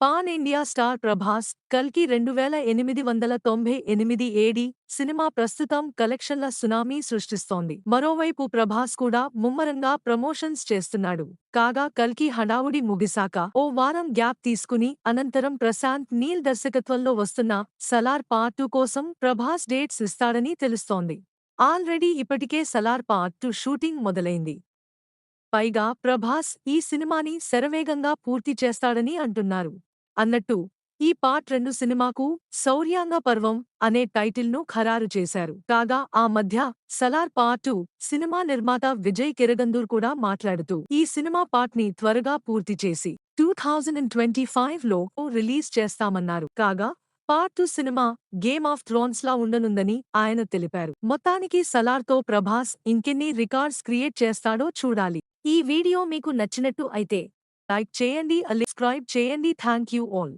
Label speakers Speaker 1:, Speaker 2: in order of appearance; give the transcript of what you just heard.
Speaker 1: Pan India star Prabhas కల్కి 2898 AD cinema ప్రస్తుతం కలెక్షన్ల సునామీ సృష్టిస్తోంది. మరోవైపు ప్రభాస్ కూడా ముమ్మరంగా ప్రమోషన్స్ చేస్తున్నాడు. కాగా కల్కి హడావుడి ముగిసాక ఓ వారం గ్యాప్ తీసుకుని అనంతరం ప్రశాంత్ నీల్ దర్శకత్వంలో వస్తున్న సలార్ పార్ట్ 2 కోసం ప్రభాస్ డేట్స్ ఇస్తాడని తెలుస్తోంది. ఆల్రెడీ ఇప్పటికే సలార్ పార్ట్ 2 షూటింగ్ మొదలైంది. పైగా ప్రభాస్ ఈ సినిమాని శరవేగంగా పూర్తి చేస్తాడని అంటున్నారు. అన్నట్టు ఈ పార్ట్ 2 సినిమాకు శౌర్యాంగ పర్వం అనే టైటిల్ను ఖరారు చేశారు. కాగా ఆ మధ్య సలార్ పార్ట్ 2 సినిమా నిర్మాత విజయ్ కిరగందూర్ కూడా మాట్లాడుతూ ఈ సినిమా పార్ట్ ని త్వరగా పూర్తి చేసి 2025లో రిలీజ్ చేస్తామన్నారు. కాగా part 2 cinema game of thrones లా ఉండనుందని ఆయన తెలిపారు. మొత్తానికి సలార్తో ప్రభాస్ ఇంకెన్ని రికార్డ్స్ క్రియేట్ చేస్తాడో చూడాలి. ఈ వీడియో మీకు నచ్చినట్టు అయితే లైక్ చేయండి, సబ్స్క్రైబ్ చేయండి. Thank you all.